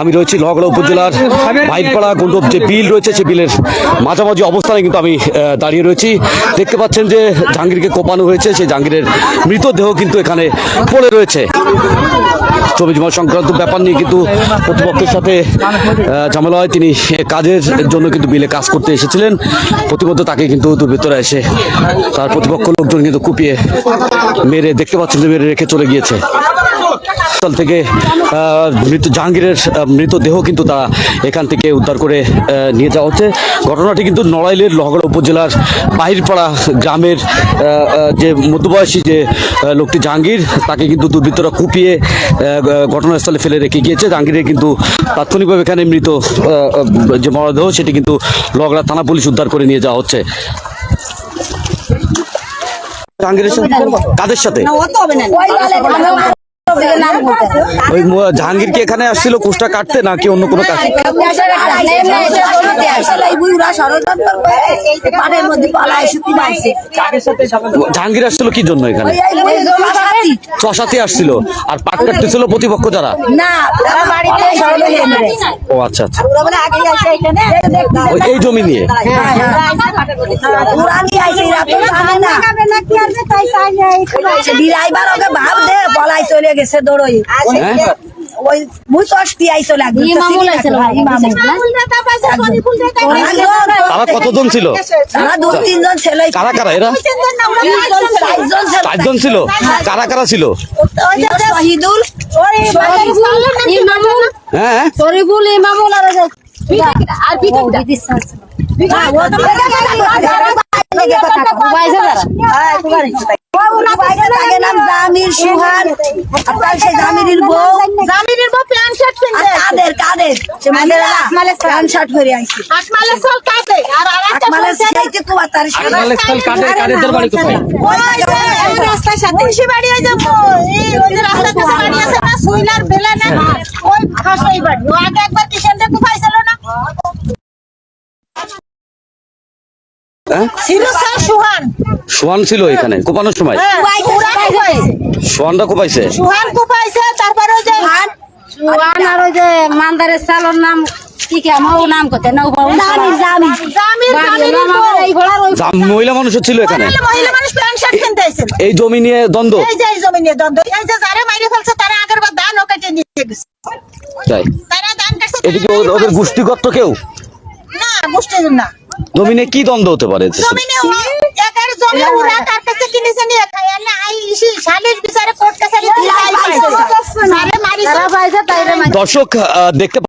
আমি রয়েছি লোহাগড়া উপজেলার ভাইপাড়া গন্ডব যে বিল রয়েছে সেই বিলের মাঝামাঝি অবস্থানে কিন্তু আমি দাঁড়িয়ে রয়েছি। দেখতে পাচ্ছেন যে জাহাঙ্গীরকে কোপানো হয়েছে, সেই জাহাঙ্গীরের মৃতদেহ কিন্তু এখানে পড়ে রয়েছে। জমি জমা সংক্রান্ত ব্যাপার নিয়ে কিন্তু প্রতিপক্ষের সাথে ঝামেলা হয়। তিনি কাজের জন্য কিন্তু বিলে কাজ করতে এসেছিলেন। প্রতিমধ্যে তাকে কিন্তু দুর্বৃত্তরা এসে তার প্রতিপক্ষ লোকজন কিন্তু কুপিয়ে মেরে, দেখতে পাচ্ছেন যে মেরে রেখে চলে গিয়েছে। থেকে জাহাঙ্গীরের মৃতদেহ কিন্তু তারা এখান থেকে উদ্ধার করে নিয়ে যাওয়া হচ্ছে। ঘটনাটি কিন্তু নড়াইলের লোহাগড়া উপজেলার বাহিরপাড়া গ্রামের যে মধ্যবয়সী যে লোকটি জাহাঙ্গীর, তাকে কিন্তু দুর্বৃত্তরা কুপিয়ে ঘটনাস্থলে ফেলে রেখে গিয়েছে। জাহাঙ্গীরের কিন্তু তাৎক্ষণিকভাবে এখানে মৃত যে মরদেহ সেটি কিন্তু লোহাগড়া থানা পুলিশ উদ্ধার করে নিয়ে যাওয়া হচ্ছে। জাহাঙ্গীরের কাদের সাথে ওই জাহাঙ্গীর কি এখানে আসছিল কুষ্টা কাটতে নাকি অন্য কোনো কাজ? জাহাঙ্গীর আসছিল কি জন্য এখানে? চষাতে আসছিল আর পাট কাটতেছিল প্রতিপক্ষ যারা। ও আচ্ছা আচ্ছা, এই জমি নিয়ে চলে গেছে দৌড়ই ওই মুই কষ্টি আইছো লাগবে। তারা কতজন ছিল? তারা 2-3 জন ছিল। কারা কারা এরা? 4 জন ছিল। কারা কারা ছিল? শহীদুল, হ্যাঁ শরীফুল, ইমামুল আর জামির সুহান, জামিরের বউ প্যান্ট শার্ট কাদের প্যান্ট শার্ট পরে আইছে। রাস্তার সাথে বাড়ি হয়ে যাবো আগে একবার কিষেনটা কুপাইছিল না। সোহান ছিল এখানে কোপানোর সময়? সোহানটা কোপাইছে? তারপরে সোহান আর ওই যে মান্দারের চালর নাম কি নাম করতে মহিলা মানুষ ছিল এখানে। এই জমি নিয়ে দ্বন্দ্ব। এদিকে ওদের গোষ্ঠীগত কেউ না, জমি নিয়ে কি দ্বন্দ্ব হতে পারে? দর্শক দেখতে